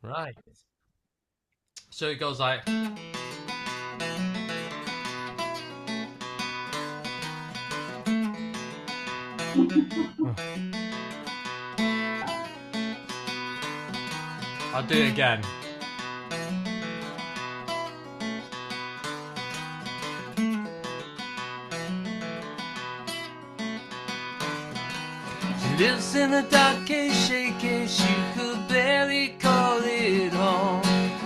Right. So it goes like. I'll do it again. She lives in a dark cave, shaky, she could barely call it home.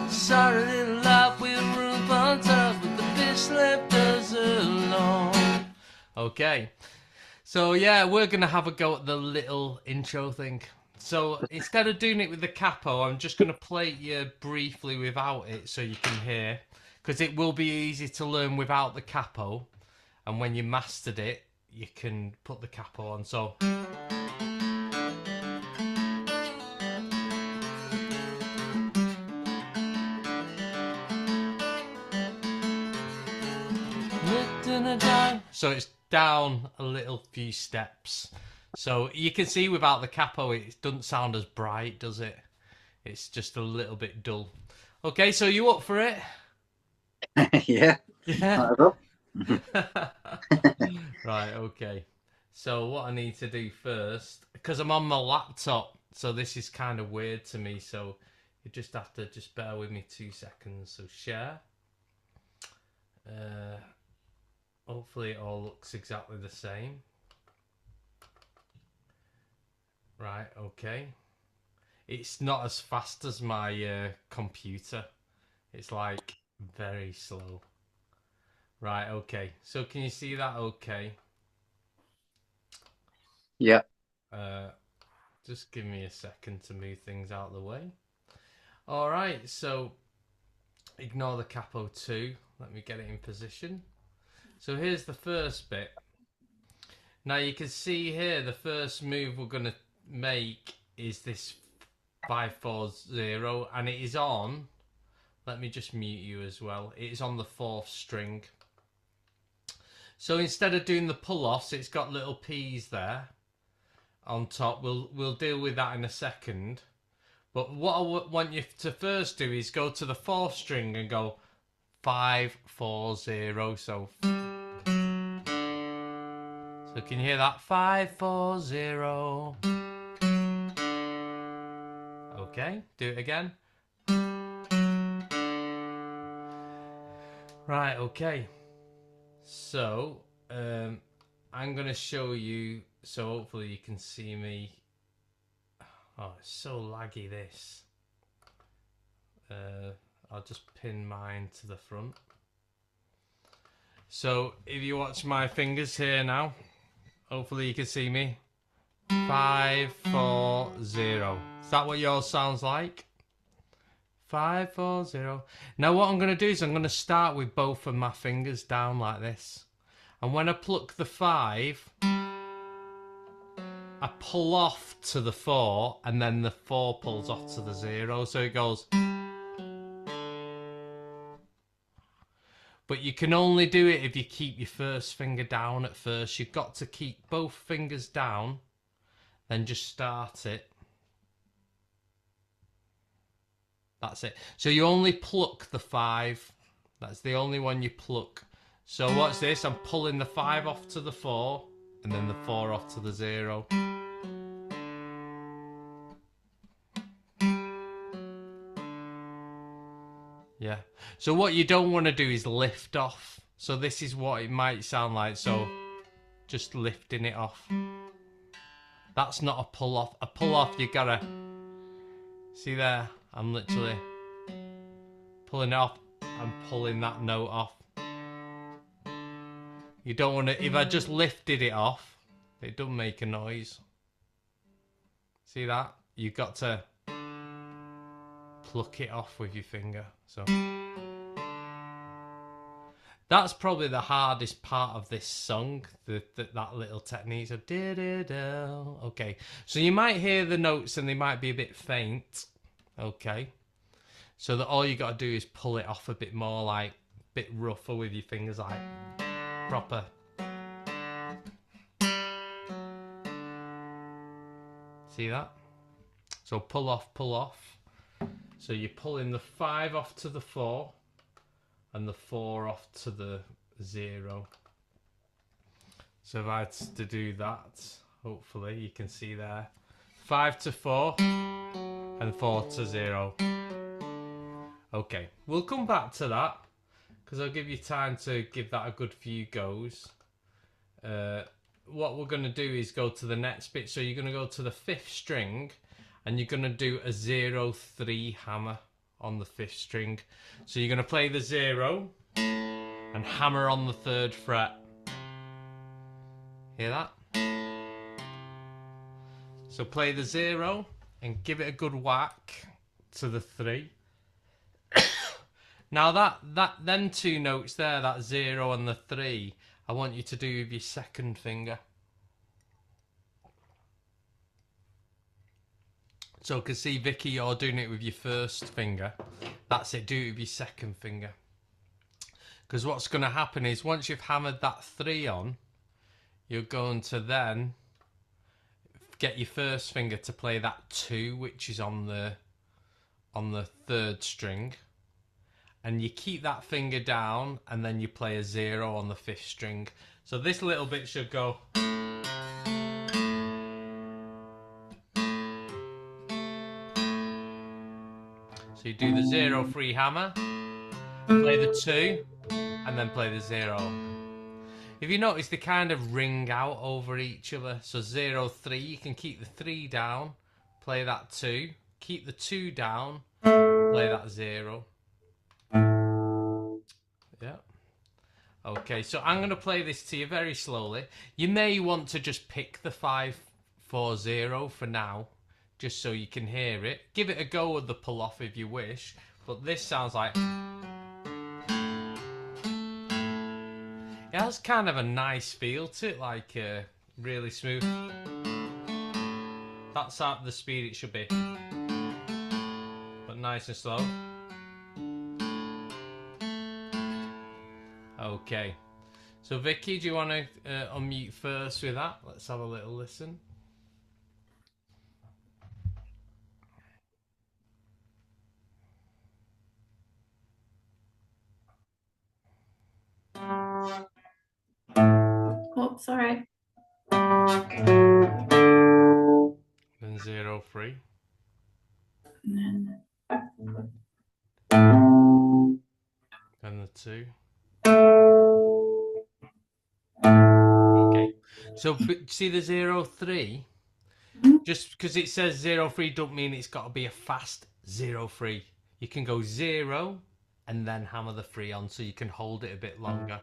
Sorry little life with a roof on top, but the fish left us alone. Okay, so yeah, we're gonna have a go at the little intro thing. So instead of doing it with the capo, I'm just gonna play it you briefly without it so you can hear, because it will be easy to learn without the capo, and when you mastered it, you can put the capo on. So. So it's down a little few steps. So you can see without the capo, it doesn't sound as bright, does it? It's just a little bit dull. Okay, so you up for it? Yeah. Yeah. Might as well. Right, okay. So what I need to do first, because I'm on my laptop, so this is kind of weird to me, so you just have to just bear with me 2 seconds. So share. Uh, Hopefully it all looks exactly the same. Right, okay. It's not as fast as my computer. It's like very slow. Right, okay. So can you see that okay? Yeah. Uh, just give me a second to move things out of the way. All right, so ignore the capo 2. Let me get it in position. So here's the first bit. Now you can see here the first move we're going to make is this 540 and it is on. Let me just mute you as well. It is on the 4th string. So instead of doing the pull-offs, it's got little P's there on top. We'll deal with that in a second. But what I want you to first do is go to the 4th string and go 540. So can you hear that? 540. Okay, do it again. Right, okay. So I'm going to show you, so hopefully you can see me. Oh, it's so laggy this. I'll just pin mine to the front. So if you watch my fingers here now, hopefully you can see me. 540. Is that what yours sounds like? 540. Now what I'm going to do is I'm going to start with both of my fingers down like this. And when I pluck the 5, I pull off to the 4 and then the 4 pulls off to the 0. So it goes. But you can only do it if you keep your first finger down at first. You've got to keep both fingers down, then just start it. That's it. So you only pluck the 5. That's the only one you pluck. So what's this? I'm pulling the 5 off to the 4 and then the 4 off to the 0. Yeah. So what you don't want to do is lift off. So this is what it might sound like. So just lifting it off. That's not a pull off. A pull off, you gotta see there. I'm literally pulling it off. I'm pulling that note off. You don't want to. If I just lifted it off, it doesn't make a noise. See that? You've got to pluck it off with your finger. So that's probably the hardest part of this song, that little technique. So, okay. So you might hear the notes and they might be a bit faint. Okay. So that all you got to do is pull it off a bit more, like a bit rougher with your fingers, like proper. See that? So pull off, pull off. So you're pulling the 5 off to the 4 and the 4 off to the 0. So if I had to do that, hopefully you can see there. 5 to 4 and 4 to 0. Okay, we'll come back to that because I'll give you time to give that a good few goes. What we're going to do is go to the next bit. So you're going to go to the 5th string and you're going to do a 0-3 hammer on the 5th string. So you're going to play the 0 and hammer on the 3rd fret. Hear that? So play the 0 and give it a good whack to the 3. Now them 2 notes there, that 0 and the 3, I want you to do with your 2nd finger. So, can see Vicky, you're doing it with your 1st finger. That's it, do it with your 2nd finger. Because what's going to happen is once you've hammered that 3 on, you're going to then get your 1st finger to play that 2, which is on the 3rd string. And you keep that finger down and then you play a 0 on the 5th string. So this little bit should go. So you do the 0-3 hammer, play the 2, and then play the 0. If you notice, they kind of ring out over each other. So 0-3, you can keep the 3 down, play that 2, keep the 2 down, play that 0. Yeah. Okay, so I'm going to play this to you very slowly. You may want to just pick the 5-4-0 for now, just so you can hear it. Give it a go with the pull off if you wish, but this sounds like... It has kind of a nice feel to it, like really smooth. That's at the speed it should be, but nice and slow. Okay, so Vicky, do you want to unmute first with that? Let's have a little listen. Oh, sorry. Then 0-3. And Then the 2. Okay, so see the 0-3? Just because it says 0-3 don't mean it's got to be a fast 0-3. You can go 0 and then hammer the 3 on, so you can hold it a bit longer.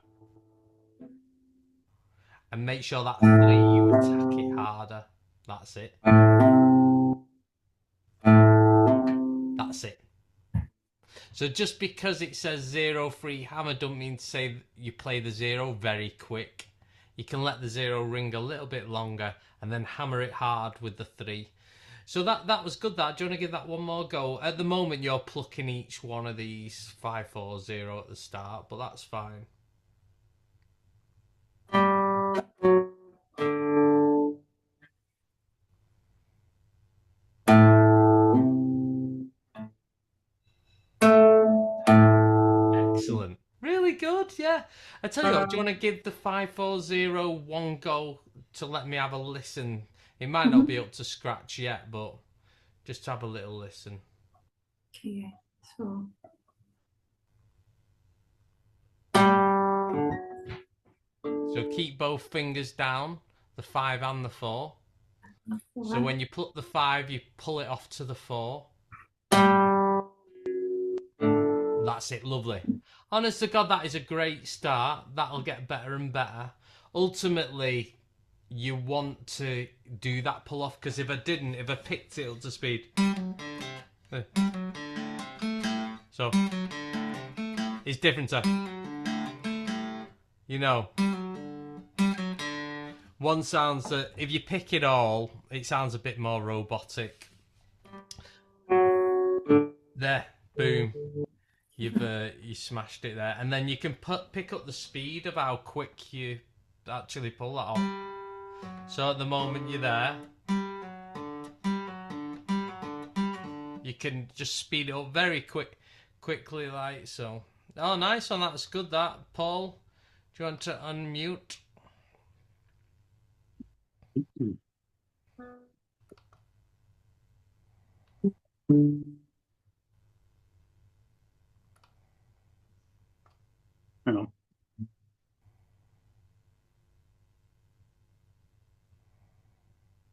And make sure that 3 you attack it harder. That's it. That's it. So just because it says 0-3 hammer don't mean to say you play the 0 very quick. You can let the 0 ring a little bit longer and then hammer it hard with the 3. So that was good. That. Do you want to give that one more go? At the moment you're plucking each one of these 5-4-0 at the start, but that's fine. Excellent. Really good, yeah. I tell you what, do you want to give the 5-4-0 one go to let me have a listen? It might not be up to scratch yet, but just have a little listen. okay, so So keep both fingers down, the 5 and the 4. So when you pluck the 5, you pull it off to the 4. That's it, lovely. Honest to God, that is a great start. That'll get better and better. Ultimately, you want to do that pull off, because if I picked it up to speed. So, it's different to, you know. One sounds that, if you pick it all, it sounds a bit more robotic. There, boom. You smashed it there, and then you can pick up the speed of how quick you actually pull that off. So at the moment you're there, you can just speed it up very quickly, like so. Oh, nice one. That's good. That Paul, do you want to unmute? Hang on.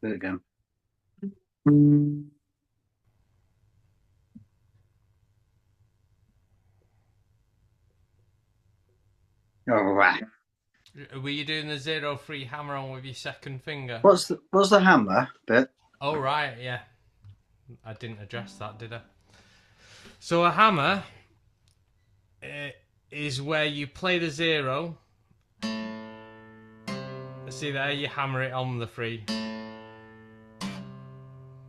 Do it again. All right. Were you doing the 0-3 hammer on with your second finger? What's the hammer bit? Oh, right, yeah. I didn't address that, did I? So a hammer is where you play the 0. See there, you hammer it on the 3.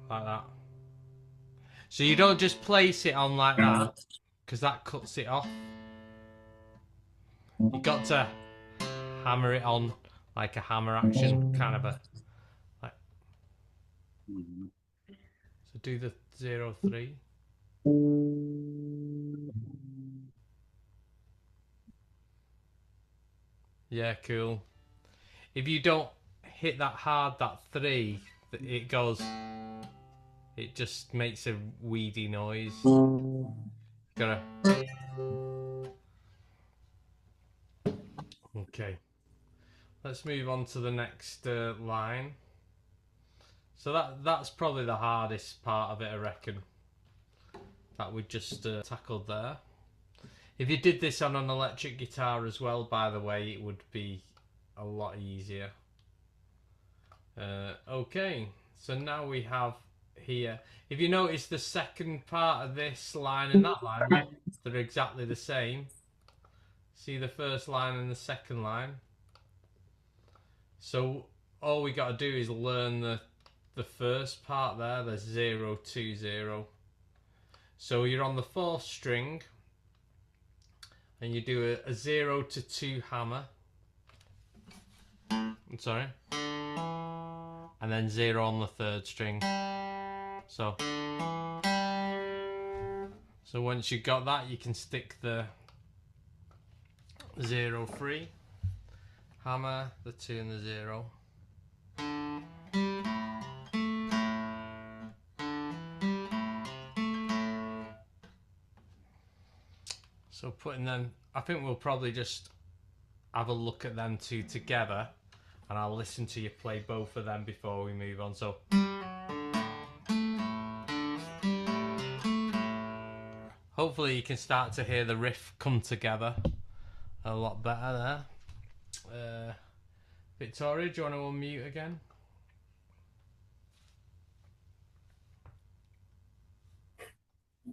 Like that. So you don't just place it on like that, because that cuts it off. You got to hammer it on like a hammer action, kind of a like. So do the 0-3. Yeah, cool. If you don't hit that hard, that 3, it goes. It just makes a weedy noise. Gotta. Okay. Let's move on to the next line. So that's probably the hardest part of it, I reckon. That we just tackled there. If you did this on an electric guitar as well, by the way, it would be a lot easier. Okay, so now we have here. If you notice the second part of this line and that line, they're exactly the same. See the first line and the second line. So all we got to do is learn the first part there, the 0-2-0. So you're on the 4th string and you do a 0-2 hammer. I'm sorry. And then 0 on the 3rd string. So once you got that, you can stick the 0-3 hammer, the 2 and the 0. So putting them, I think we'll probably just have a look at them two together, and I'll listen to you play both of them before we move on. So hopefully you can start to hear the riff come together a lot better there. Victoria, do you want to unmute again?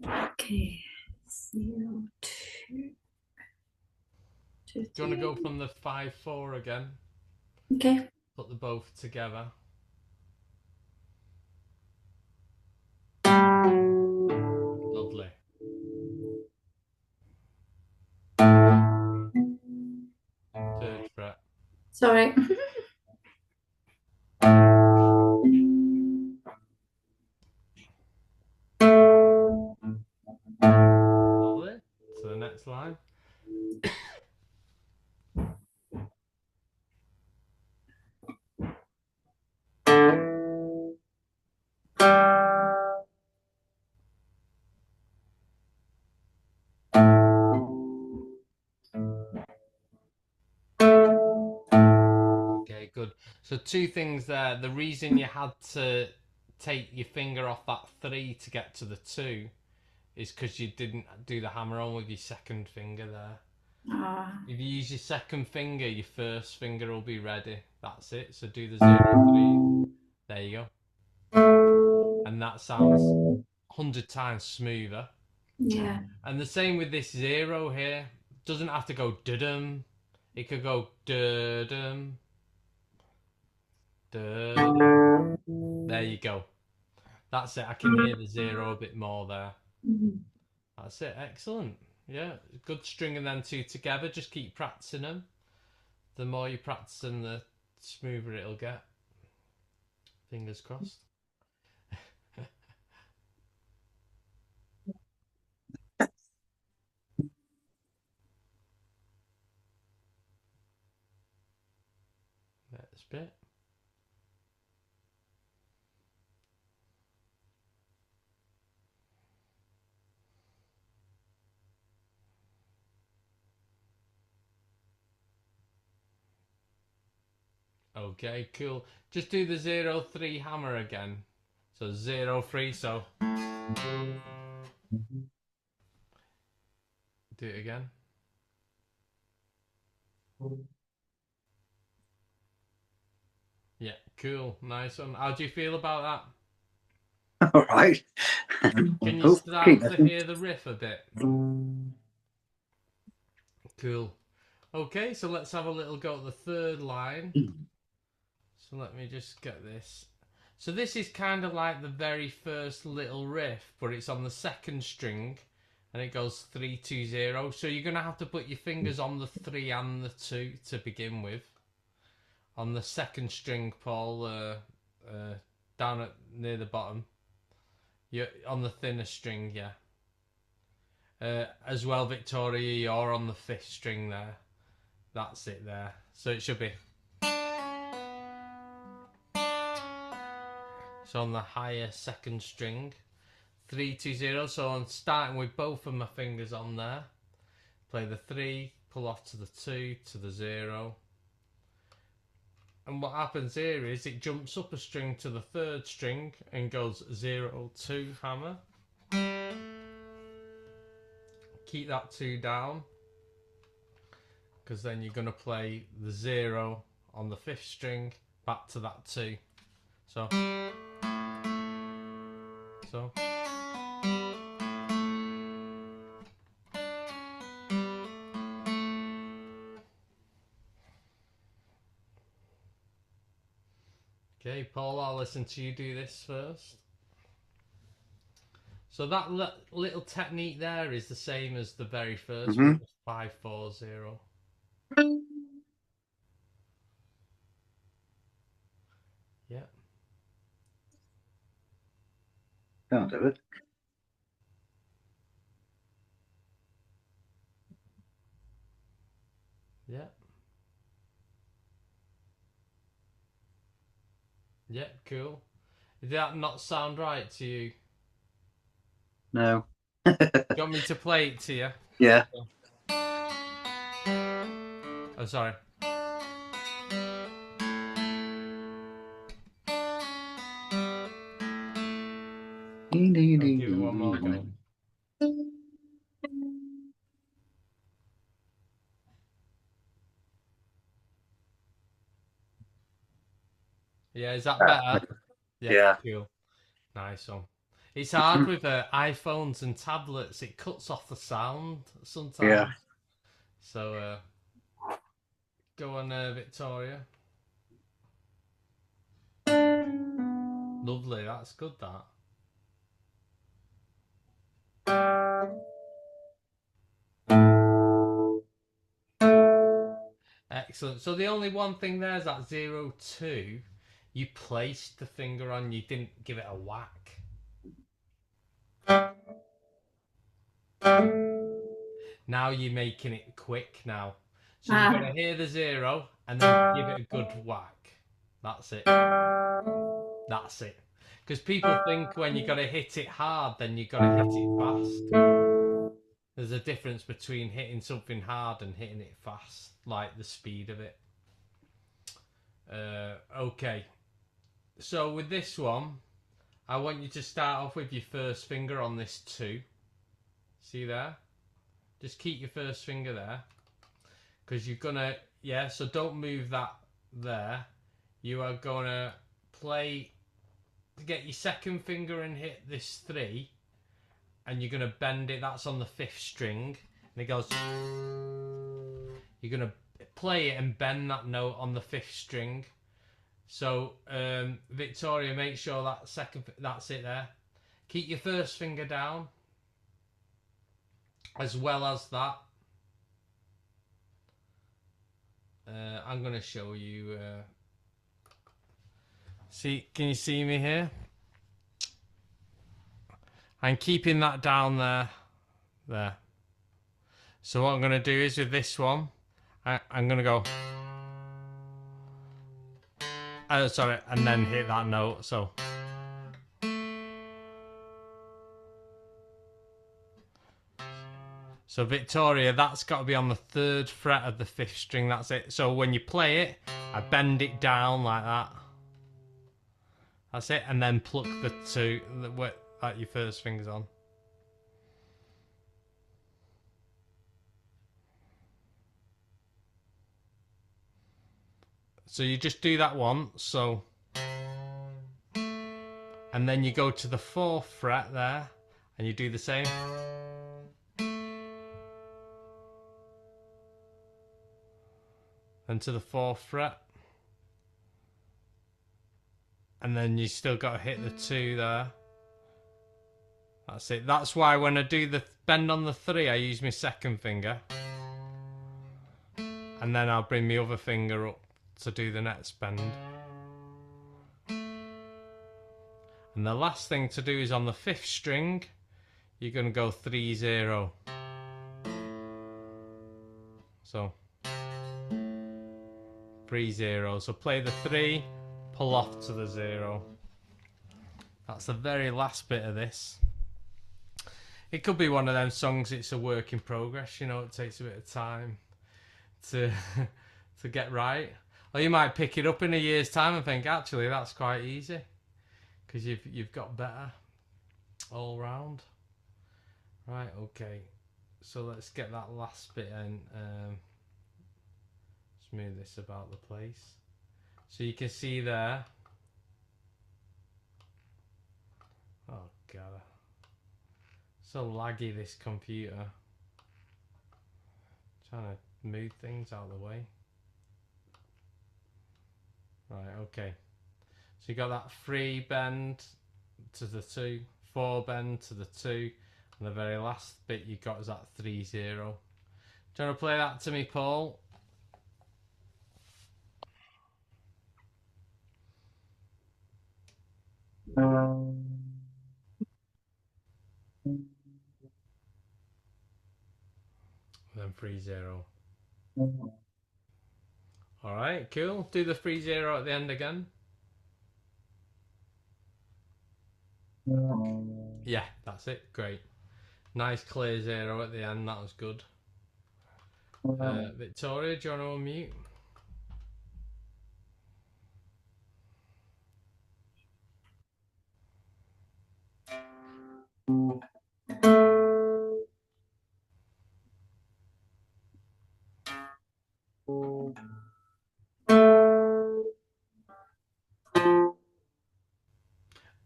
Okay. 0, 2. Do you want to go from the 5-4 again? Okay. Put them both together. Lovely. Third fret. Sorry. Lovely. So the next line. Okay, good. So two things there. The reason you had to take your finger off that 3 to get to the 2 is because you didn't do the hammer on with your second finger there. If you use your second finger, your first finger will be ready. That's it. So do the 0-3. There you go. And that sounds 100 times smoother. Yeah. And the same with this 0 here. Doesn't have to go dum. It could go dum. There you go. That's it. I can hear the 0 a bit more there. Mm-hmm. That's it. Excellent. Yeah, good stringing them two together. Just keep practicing them. The more you practice them, the smoother it'll get. Fingers crossed. last bit. Okay, cool. Just do the 0-3 hammer again. So 0-3, so do it again. Yeah, cool. Nice one. How do you feel about All right. that? Can you Oh, start keep to listening. hear the riff a bit? Cool. Okay, so let's have a little go at the third line. So let me just get this. So this is kind of like the very first little riff, but it's on the second string, and it goes 3-2-0. So you're gonna have to put your fingers on the 3 and the 2 to begin with. On the second string, Paul, down at near the bottom. You're on the thinner string, yeah. As well, Victoria, you're on the 5th string there. That's it there. So it should be. So on the higher second string, 3-2-0. So I'm starting with both of my fingers on there. Play the 3, pull off to the 2, to the 0. And what happens here is it jumps up a string to the 3rd string and goes 0-2 hammer. Keep that 2 down, because then you're going to play the 0 on the 5th string back to that 2. So. Okay, Paul, I'll listen to you do this first. So that little technique there is the same as the very first one, 5-4-0. Yeah. Can't do it. Yeah. Yeah, cool. Did that not sound right to you? No. Do you want me to play it to you? Yeah. Oh, sorry. I'll give it one more go. Yeah, is that better? Yeah. Cool. Nice one. It's hard with iPhones and tablets. It cuts off the sound sometimes. Yeah. So, go on, Victoria. Lovely. That's good, that. Excellent. So the only one thing there is that 0-2. You placed the finger on, you didn't give it a whack. Now you're making it quick now. So you're going to hear the 0 and then give it a good whack. That's it. That's it. Because people think when you got to hit it hard, then you got to hit it fast. There's a difference between hitting something hard and hitting it fast, like the speed of it. Okay. So with this one, I want you to start off with your first finger on this 2. See there? Just keep your first finger there. Because you're going to, yeah, so don't move that there. You are going to play to get your second finger and hit this 3. And you're going to bend it, that's on the 5th string. And it goes, you're going to play it and bend that note on the 5th string. So, Victoria, make sure that that's it there. Keep your first finger down, as well as that. I'm going to show you. Can you see me here? I'm keeping that down there. So what I'm going to do is with this one, I'm going to go. Sorry, and then hit that note. So. So Victoria, that's got to be on the 3rd fret of the 5th string. That's it. So when you play it, I bend it down like that. That's it, and then pluck the 2 that your first finger's on. So you just do that once. So, and then you go to the 4th fret there, and you do the same. Then to the 4th fret. And then you still got to hit the 2 there. That's it. That's why when I do the bend on the 3, I use my 2nd finger. And then I'll bring my other finger up to do the next bend. And the last thing to do is on the 5th string, you're going to go 3-0. So 3-0. So play the 3, pull off to the 0. That's the very last bit of this. It could be one of them songs, it's a work in progress, you know, it takes a bit of time to to get right. Or you might pick it up in a year's time and think, actually, that's quite easy. Because you've got better all round. Right, okay. So let's get that last bit in. Let's move this about the place. So you can see there. Oh god. So laggy, this computer. Trying to move things out of the way. Right, okay. So you got that 3 bend to the 2, 4 bend to the 2, and the very last bit you got is that 3-0. Do you want to play that to me, Paul? Then 3-0. Alright, cool. Do the 3-0 at the end again. Yeah, that's it. Great. Nice clear 0 at the end. That was good. Victoria, do you want to unmute?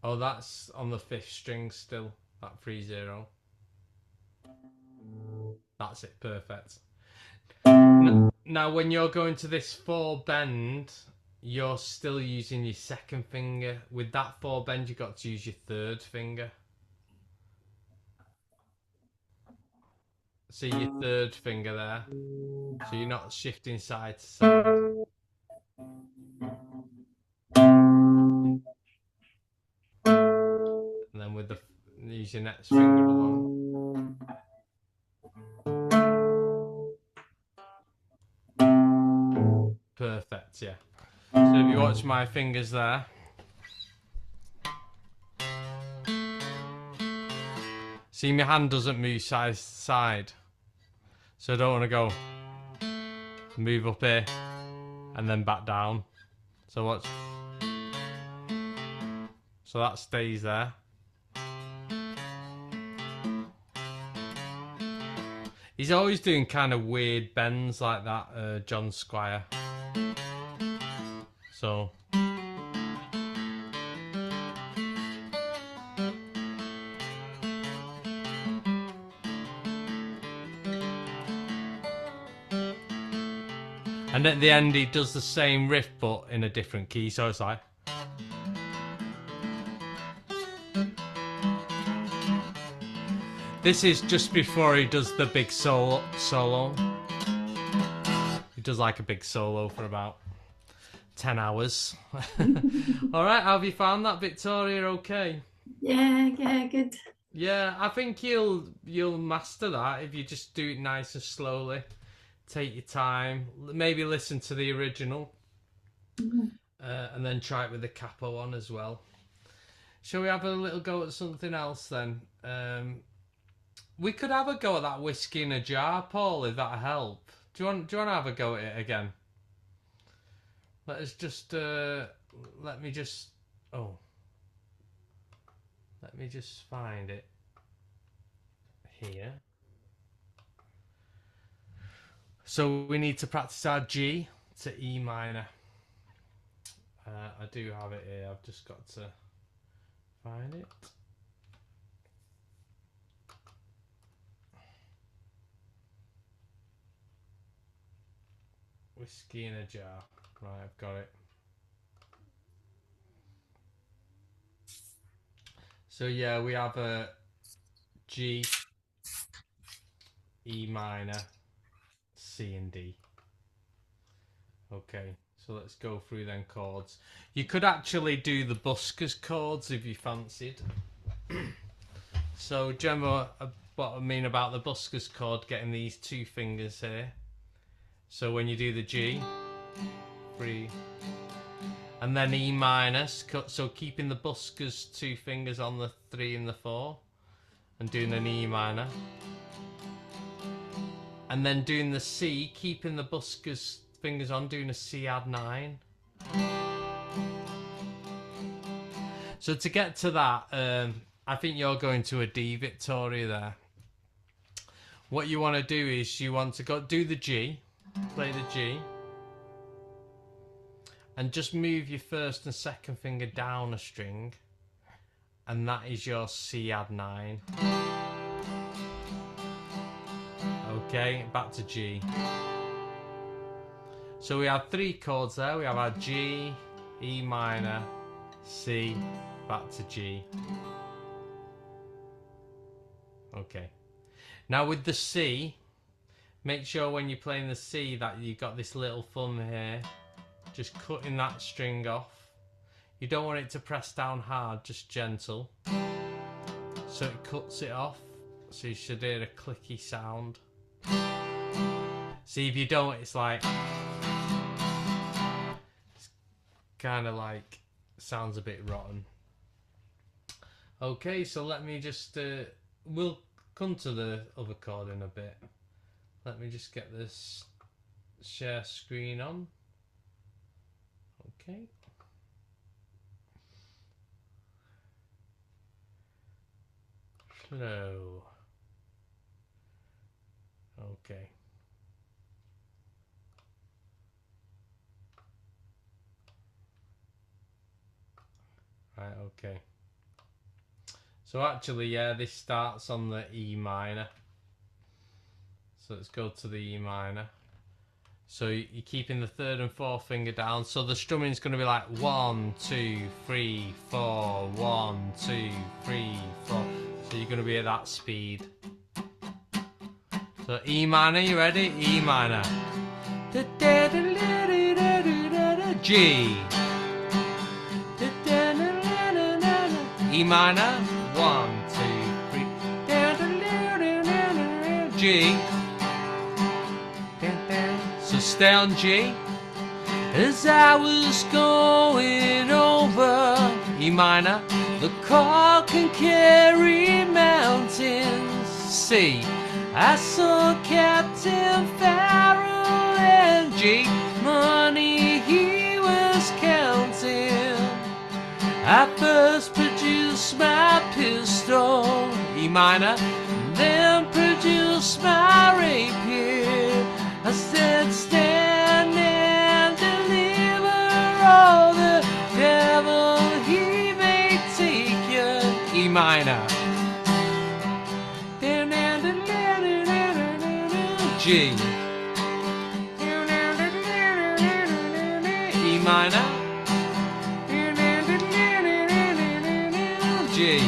Oh, that's on the 5th string still, that 3-0. That's it, perfect. Now, when you're going to this 4 bend, you're still using your 2nd finger. With that 4 bend, you've got to use your 3rd finger. See your 3rd finger there? So you're not shifting side to side. And then with the use your next finger along. Perfect, yeah. So if you watch my fingers there. See, my hand doesn't move side to side. So I don't want to go move up here and then back down. So watch. So that stays there. He's always doing kind of weird bends like that, John Squire. So. And at the end he does the same riff but in a different key, so it's like. This is just before he does the big solo. He does like a big solo for about 10 hours. Alright, how have you found that, Victoria? Okay? Yeah, good. Yeah, I think you'll master that if you just do it nice and slowly. Take your time. Maybe listen to the original. and then try it with the capo on as well. Shall we have a little go at something else then? We could have a go at that whiskey in a jar, Paul, if that'll help. Do you want to have a go at it again? Let us just let me just find it here. So we need to practice our G to E minor. I do have it here. I've just got to find it. Whiskey in a jar. Right, I've got it. So yeah, we have a G, E minor, C and D. Okay, so let's go through them chords. You could actually do the buskers chords if you fancied. So, Gemma, what I mean about the buskers chord, getting these two fingers here. So when you do the G, 3, and then E minor, so keeping the buskers two fingers on the 3 and the 4, and doing an E minor. And then doing the C, keeping the buskers fingers on, doing a C add 9. So to get to that, I think you're going to a D, Victoria, there. What you want to do is you want to go do the G, play the G, and just move your first and second finger down a string, and that is your C add 9. Okay, back to G. So we have 3 chords there. We have our G, E minor, C, back to G. Okay. Now with the C, make sure when you're playing the C that you've got this little thumb here, just cutting that string off. You don't want it to press down hard, just gentle. So it cuts it off, so you should hear a clicky sound. See, if you don't, it's like, it's kind of like, sounds a bit rotten. Okay, so let me just, we'll come to the other chord in a bit. Let me just get this share screen on. Okay. Slow. Okay. Right, okay. So actually, yeah, this starts on the E minor. So let's go to the E minor. So you're keeping the 3rd and 4th finger down. So the strumming is going to be like 1, 2, 3, 4, 1, 2, 3, 4. So you're going to be at that speed. So E minor, you ready? E minor. G. E minor. 1, 2, 3. G. So stay on G. As I was going over E minor, the car can carry mountains. C. I saw Captain Farrell and G. Money he was counting. I first produced my pistol, E minor, then produced my rapier. I said, stand and deliver, all the devil he may take you, E minor. G. E minor. G.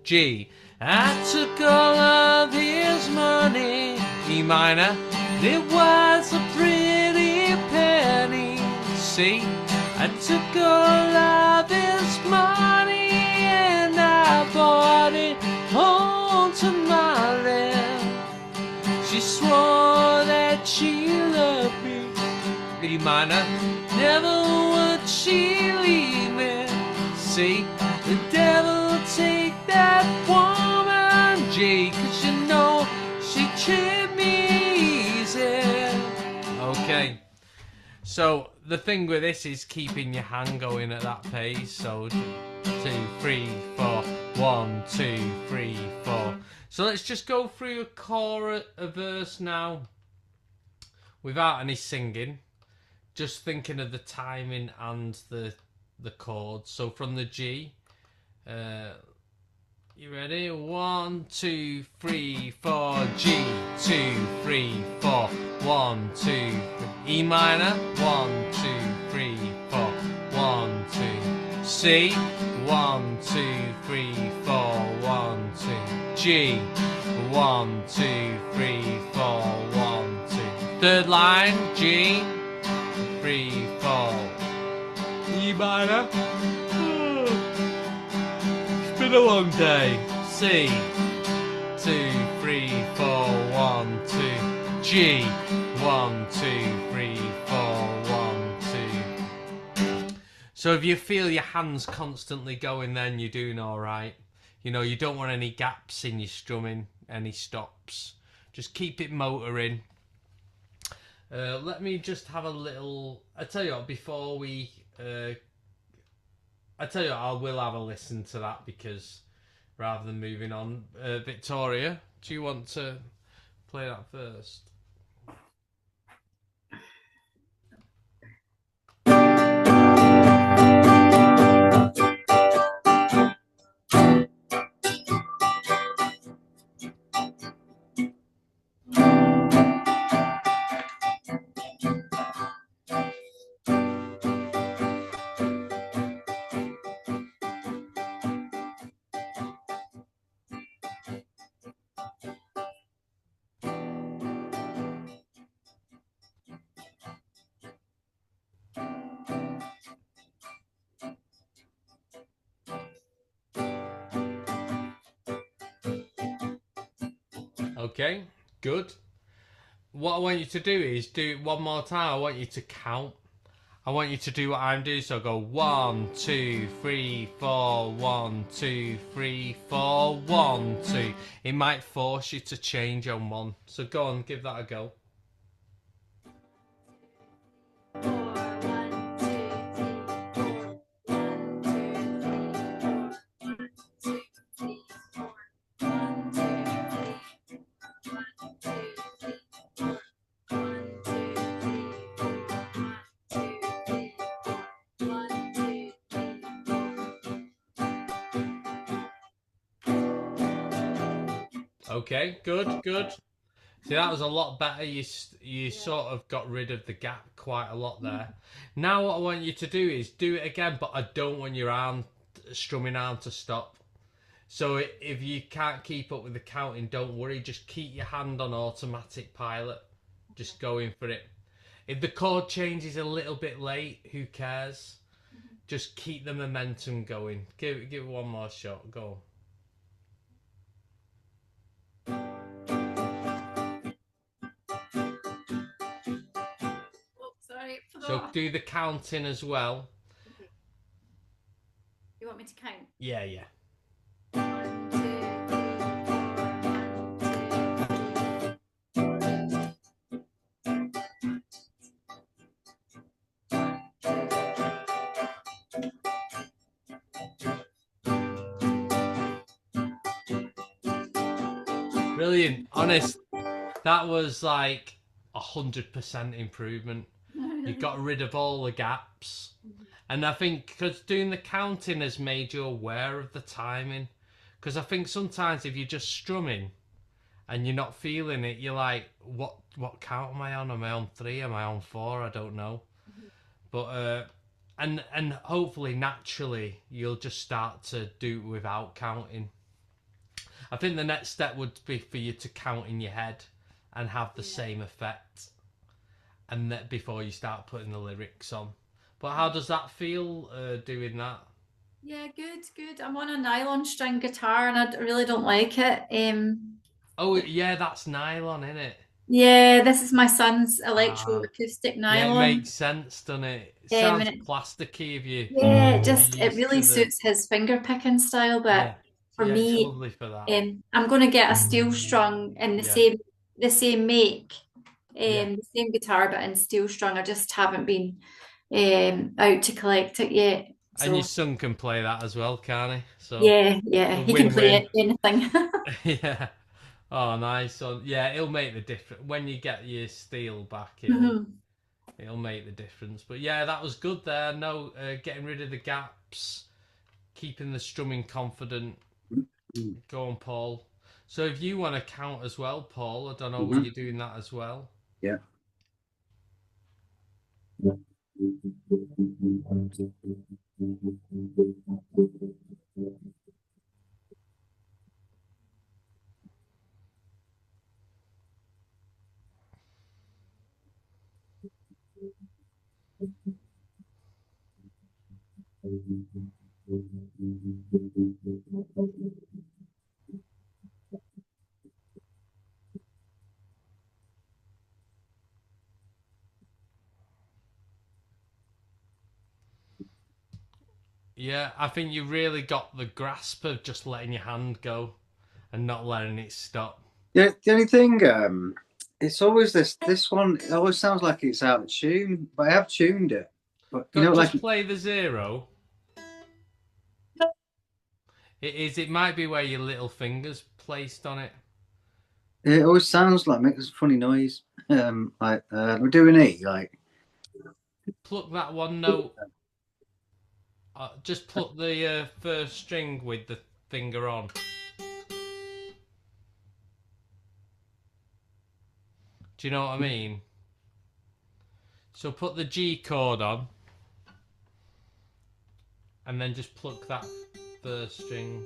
G. I took all of his money, E minor. It was a pretty penny. C. I took all of his money and I bought it home to my land. She swore that she loved me. E minor. Never would she leave me. See, the devil take that woman, G, 'cause you know she treat me easy. Okay. So the thing with this is keeping your hand going at that pace. So 2, 3, 4, 1, 2, 3, 4. So let's just go through a chorus, a verse now, without any singing. Just thinking of the timing and the chords. So from the G, you ready? 1, 2, 3, 4. G, 2, 3, 4. 1, 2, 3. E minor. 1, 2, 3, 4. 1, 2. C. 1, 2, 3, 4. 1, 2. G. 1, 2, 3, 4. 1, 2. Third line. G. 3, 4. E minor. It's been a long day. C. 2, 3, 4. 1, 2. G. 1, 2, 3, 4. 1, 2. So if you feel your hands constantly going, then you're doing all right. You know, you don't want any gaps in your strumming, any stops. Just keep it motoring. Let me just have a little. I tell you what, before we. I tell you what, I will have a listen to that because rather than moving on, Victoria, do you want to play that first? Okay, good. What I want you to do is do it one more time. I want you to count. I want you to do what I'm doing. So go 1, 2, 3, 4, 1, 2, 3, 4, 1, 2. It might force you to change on one. So go on, give that a go. 4, 1, 2, 3, 4. 1, 2, 3, 4. 1, 2, 3, 4. 1, 2, 3, 4. Okay, good, good. See, that was a lot better. You sort of got rid of the gap quite a lot there. Now what I want you to do is do it again, but I don't want your strumming arm to stop. So if you can't keep up with the counting, don't worry. Just keep your hand on automatic pilot. Just going for it. If the chord changes a little bit late, who cares? Just keep the momentum going. Give it one more shot. Go. Oh, sorry. So do the counting as well. Okay. You want me to count? Yeah, yeah. 1, 2, 3, 4. Brilliant. Honest. That was like 100% improvement. You got rid of all the gaps. And I think because doing the counting has made you aware of the timing. Because I think sometimes if you're just strumming and you're not feeling it, you're like, what count am I on? Am I on 3? Am I on 4? I don't know. But and hopefully naturally you'll just start to do it without counting. I think the next step would be for you to count in your head and have the same effect, and that before you start putting the lyrics on. But how does that feel, doing that? Yeah, good. I'm on a nylon string guitar and I really don't like it. Oh yeah, that's nylon, isn't it? Yeah, this is my son's Ah, electroacoustic yeah, it nylon. makes sense, doesn't it? It And sounds it, plasticky if yeah, you're it used really to the. suits his finger picking style. But Yeah, for yeah, it's me, lovely for that. I'm going to get a steel strung in Yeah, the same make, yeah. the same guitar, but in steel strung. I just haven't been out to collect it yet. And your So son can play that as well, can't he? So yeah, it's yeah, a he can play win-win. it, anything. Yeah. Oh, nice. So yeah, it'll make the difference when you get your steel back. Mhm. It'll make the difference. But yeah, that was good there. No, getting rid of the gaps, keeping the strumming confident. Go on, Paul. So if you want to count as well, Paul, I don't know, were Mhm. you doing that as well? Yeah. Yeah, I think you really got the grasp of just letting your hand go and not letting it stop. Yeah, the only thing, it's always this one. It always sounds like it's out of tune, but I have tuned it. But you know, like Just play the zero. It might be where your little fingers placed on it. it always sounds like makes a funny noise. Like we're doing E, like Pluck that one note. Just pluck the first string with the finger on. Do you know what I mean? So put the G chord on, and then just pluck that first string.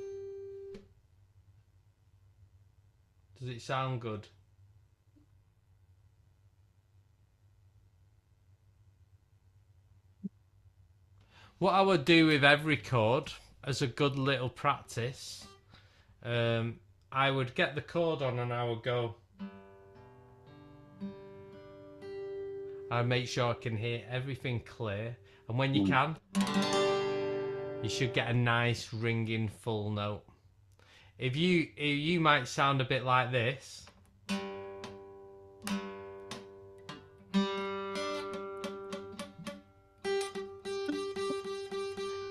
Does it sound good? What I would do with every chord as a good little practice, I would get the chord on and I would go. I make sure I can hear everything clear, and when you can, you should get a nice ringing full note. If you might sound a bit like this.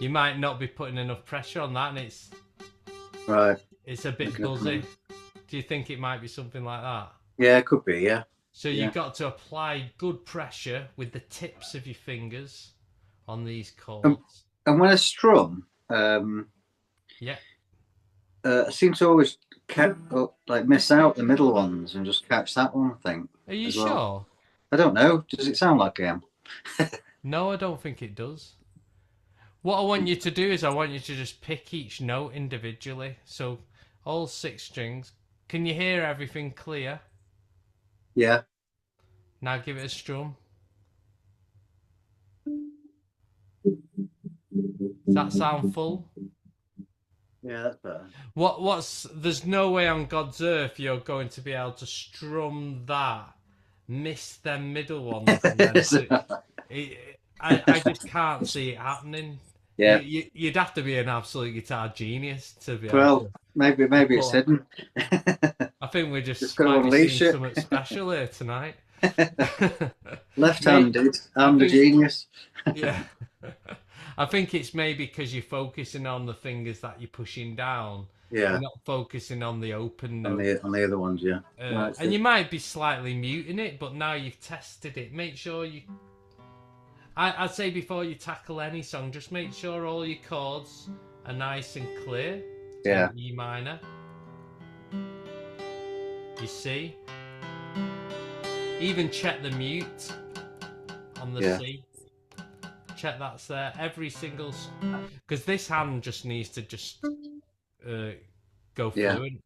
You might not be putting enough pressure on that, and right. it's a bit buzzy. Do you think it might be something like that? Yeah, it could be. Yeah, So yeah. you've got to apply good pressure with the tips of your fingers on these chords. And when I strum, Yeah. I seem to always like miss out the middle ones and just catch that one. I think Are you as well. sure? I don't know. Does it sound like I am? No, I don't think it does. What I want you to do is I want you to just pick each note individually. So all 6 strings. Can you hear everything clear? Yeah. Now give it a strum. Does that sound full? Yeah, that's better. There's no way on God's earth you're going to be able to strum that, miss them middle ones, and then I just can't see it happening. Yeah. You'd have to be an absolute guitar genius to be able Well, to. maybe it's hidden. I think we Just just got to might be unleash seeing it. something special here tonight. Left-handed. I I'm the think- genius. Yeah. I think it's maybe because you're focusing on the fingers that you're pushing down. Yeah. You're not focusing on the open On note. the other ones, yeah. Right, And you might be slightly muting it, but now you've tested it. Make sure you. I'd say before you tackle any song, just make sure all your chords are nice and clear. Yeah. In E minor. You see? Even check the mute on the C. Check that's there. Every single. Because this hand just needs to just go fluent.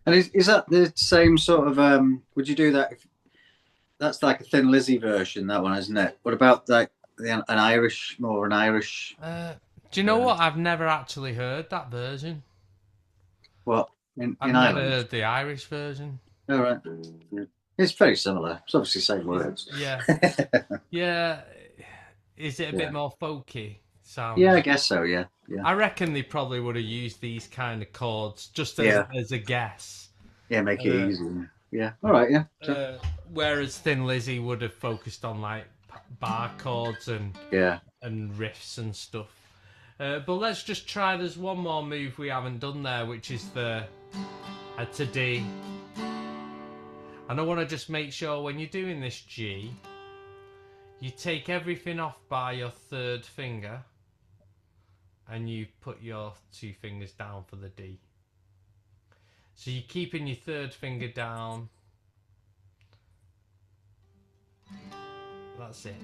And is that the same sort of would you do that if that's like a Thin Lizzy version, that one, isn't it? What about like an Irish, more an Irish Do you know what? I've never actually heard that version. what in I've never Ireland? heard the Irish version. All right. It's very similar. It's obviously the same words. Yeah. Yeah. Is it a bit Yeah. more folky sound? Yeah, I guess so. Yeah, yeah, I reckon they probably would have used these kind of chords just as, Yeah. as a guess. yeah. Make it easy. Yeah. All right. Yeah. Whereas Thin Lizzy would have focused on like bar chords and Yeah. riffs and stuff. But let's just try. There's one more move we haven't done there, which is the to D. And I want to just make sure when you're doing this G, you take everything off by your third finger and you put your 2 fingers down for the D. So you're keeping your third finger down. That's it.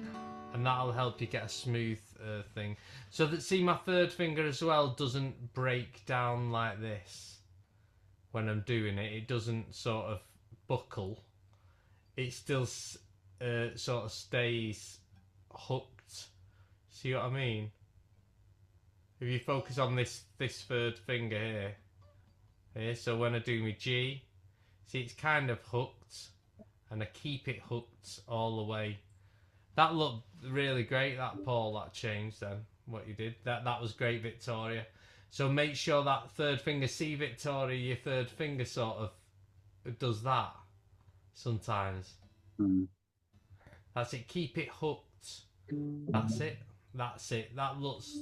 And that'll help you get a smooth thing. So that, see, my third finger as well doesn't break down like this when I'm doing it. It doesn't sort of buckle. It still sort of stays hooked. See what I mean? If you focus on this third finger here, so when I do my G, see, it's kind of hooked, and I keep it hooked all the way. That looked really great, that Paul, that change then, what you did. That was great, Victoria. So make sure that third finger, see, Victoria, your third finger sort of does that sometimes. That's it, keep it hooked. That's it. That's it. That looks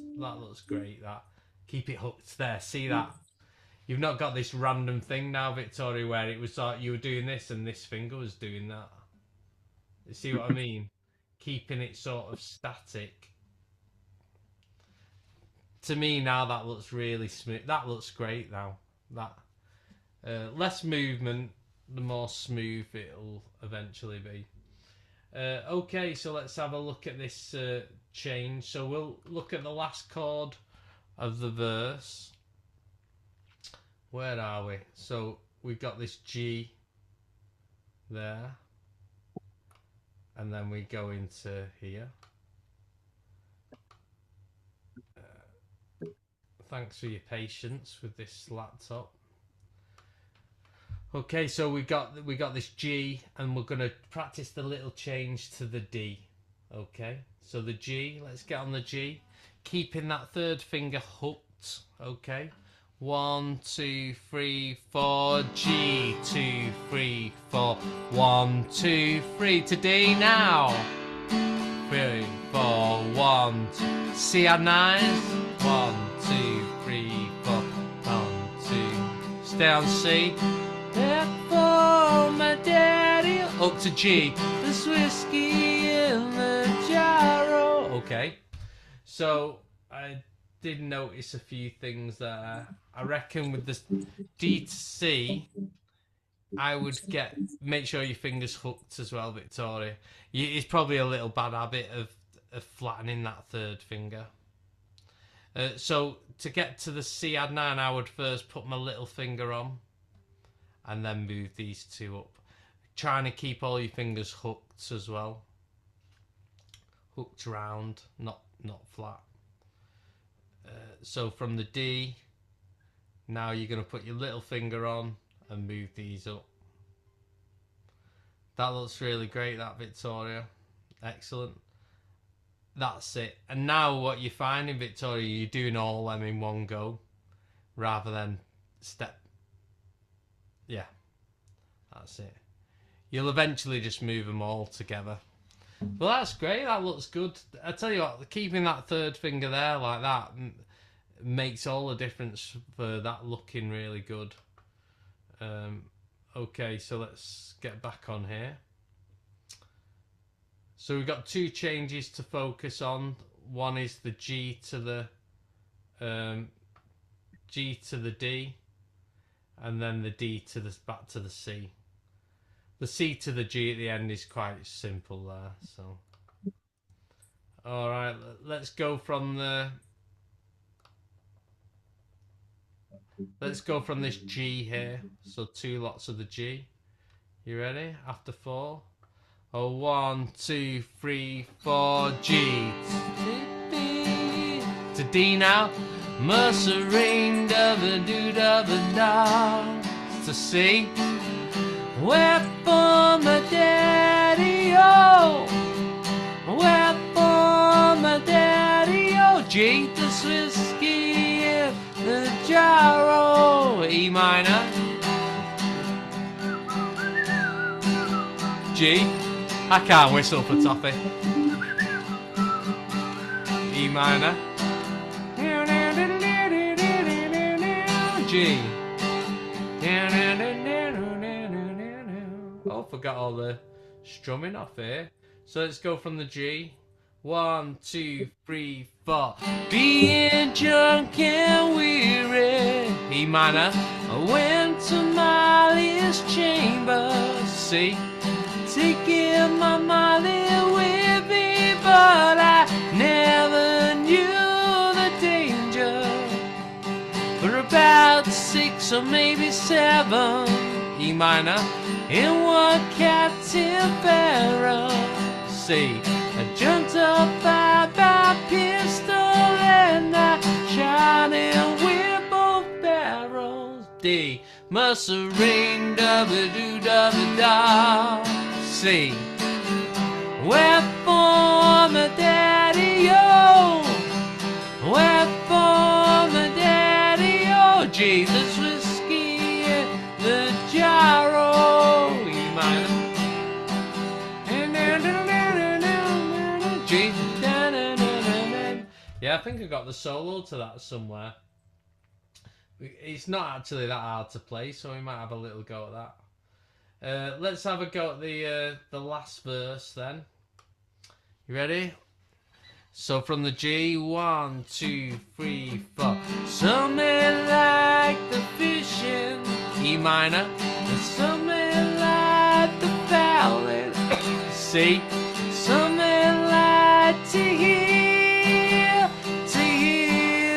great. That, keep it hooked there. See that? You've not got this random thing now, Victoria, where it was like you were doing this and this finger was doing that. You see what I mean? Keeping it sort of static. To me now that looks really smooth. That looks great now. That less movement, the more smooth it'll eventually be. Okay, so let's have a look at this change. So we'll look at the last chord of the verse. Where are we? So we've got this G there. And then we go into here. Thanks for your patience with this laptop. Okay, so we got this G, and we're gonna practice the little change to the D. Okay, so the G. Let's get on the G, keeping that third finger hooked. Okay, 1, 2, 3, 4. G, 2, 3, 4. 1, 2, 3 to D now. 3, 4. 1, 2. C add 9. 1, 2, 3, 4. 1, 2. Stay on C. For my daddy, up to G. There's whiskey in the jarro. Okay, so I did notice a few things there. I reckon with this D to C, I would make sure your fingers hooked as well, Victoria. It's probably a little bad habit of flattening that third finger. So to get to the C add 9, I would first put my little finger on and then move these 2 up. Trying to keep all your fingers hooked as well. Hooked round, not flat. So from the D, now you're going to put your little finger on and move these up. That looks really great, that, Victoria. Excellent. That's it. And now what you're finding, Victoria, you're doing all them in one go rather than step. Yeah, that's it. You'll eventually just move them all together. Well, that's great. That looks good. I tell you what, keeping that third finger there like that makes all the difference for that looking really good. Okay, so let's get back on here. So we've got 2 changes to focus on. One is the G to the D, and then the D to the back to the C. The C to the G at the end is quite simple there. So, all right, let's go from this G here. So 2 lots of the G. You ready? After 4. Oh, 1, 2, 3, 4. G to D now. Mercerine, da-ba-doo-da-ba-da. To C. Where for my gyro, E minor, G. I can't whistle for Toffee. E minor, G. Oh, forgot all the strumming off here. So let's go from the G. 1, 2, 3, 4. Being drunk and weary, E minor. I went to Molly's chamber, C. Taking my Molly with me, but I never knew the danger. For about 6 or maybe 7, E minor, in one captive barrel, C. I jumped up by my pistol and I shot him with both barrels. D. Must have ring da-ba-doo-da-ba-da. C. Where for my daddy-o? Where for my daddy-o? Jesus whiskey and the gyro. E minor. G. Yeah, I think I got the solo to that somewhere. It's not actually that hard to play, so we might have a little go at that. Let's have a go at the last verse then. You ready? So from the G, 1, 2, 3, 4. Some men like the fishing, E minor, and some men like the fowling, C. Some men like to hear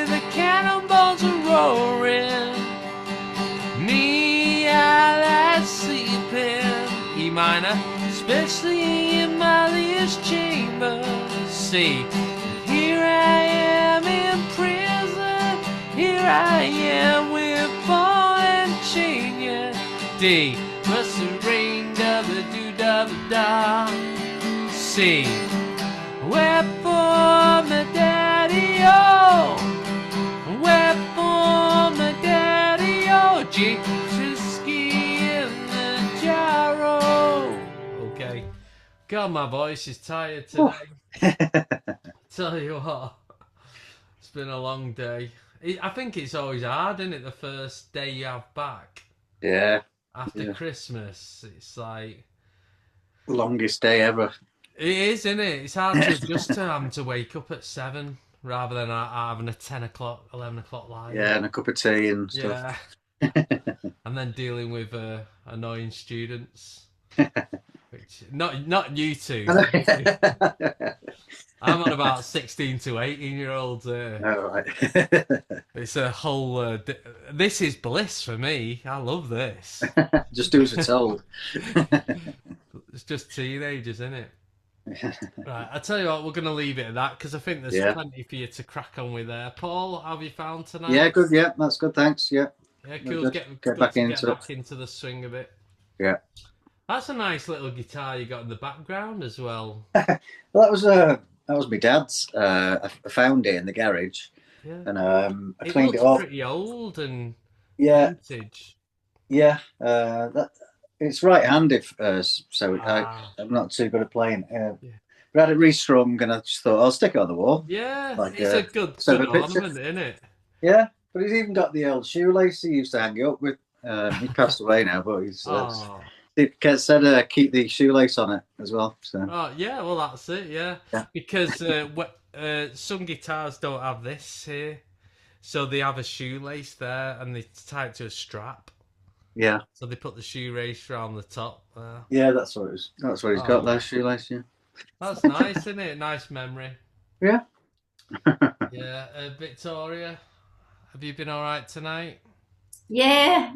the cannonballs are roaring. Me, I like sleeping, E minor, especially in Molly's chamber, C. Here I am in prison, here I am with ball and chain, yeah. D. Must have ring da-ba-doo-da-ba-da. C. Where for my daddy-o? Where for my daddy-o? G. Whiskey in the gyro. Okay. God, my voice is tired today. Tell you what, it's been a long day. I think it's always hard, isn't it? The first day you have back. Yeah. After Christmas, it's like... Longest day ever. It is, isn't it? It's hard to adjust to having to wake up at 7 rather than having a 10 o'clock, 11 o'clock line. Yeah, and a cup of tea and stuff. Yeah. And then dealing with annoying students. Which, not you two. I'm on about 16 to 18-year-olds. Oh, right. It's a whole... this is bliss for me. I love this. Just do as it's told. It's just teenagers, isn't it? Right, I tell you what, we're going to leave it at that because I think there's plenty for you to crack on with there. Paul, how have you found tonight? Yeah, good. Yeah, that's good. Thanks. Yeah. Yeah, cool. Get Good back to into get it. back into the swing of it. Yeah. That's a nice little guitar you got in the background as well. Well, that was my dad's. I found it in the garage, Yeah. and I It cleaned looks it off. pretty old and Yeah, vintage. yeah. It's right-handed, so Ah. I'm not too good at playing. Yeah. But I had it restrung, and I just thought I'll stick it on the wall. Yeah, Like, it's a good so the picture- ornament, isn't it? Yeah, but he's even got the old shoelace he used to hang it up with. He passed away now, but he's Oh. it said keep the shoelace on it as well. So Oh, yeah, well, that's it, yeah. Yeah. Because some guitars don't have this here. So they have a shoelace there and they tie it to a strap. yeah, So they put the shoelace around the top there. yeah, that's what it is. That's what he's got there, shoelace. Yeah, That's nice, isn't it? Nice memory. yeah. Yeah. Victoria, have you been all right tonight? Yeah.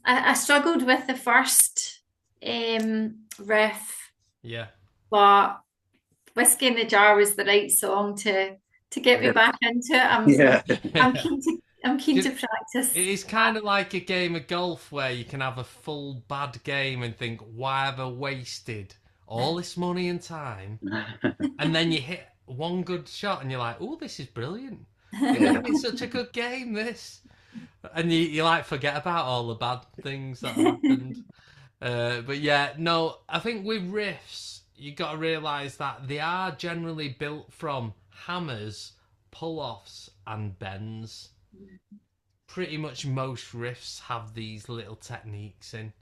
I struggled with the first riff, Yeah. but Whiskey in the Jar was the right song to get me back into it. Yeah. I'm keen to practice. It is kind of like a game of golf where you can have a full bad game and think, why have I wasted all this money and time? And then you hit one good shot and you're like, oh, this is brilliant. It's such a good game, this. And you like forget about all the bad things that happened. But yeah, no, I think with riffs, you got to realise that they are generally built from hammers, pull-offs, and bends. Pretty much most riffs have these little techniques in.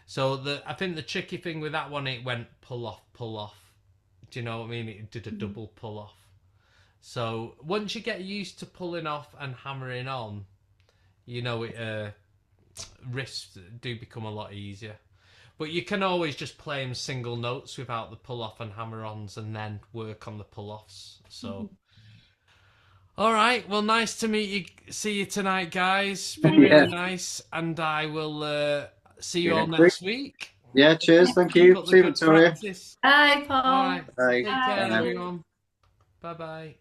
So I think the tricky thing with that one, it went pull off, pull off. Do you know what I mean? It did a double pull off. So once you get used to pulling off and hammering on, you know, riffs do become a lot easier. But you can always just play them single notes without the pull off and hammer ons, and then work on the pull offs. So. All right. Well, nice to meet you. See you tonight, guys. Been really nice, and I will see you all next week. Yeah. Cheers. Thank you. See you, Victoria. Bye, Paul. All right. Bye. Take care, Bye. everyone. Bye bye.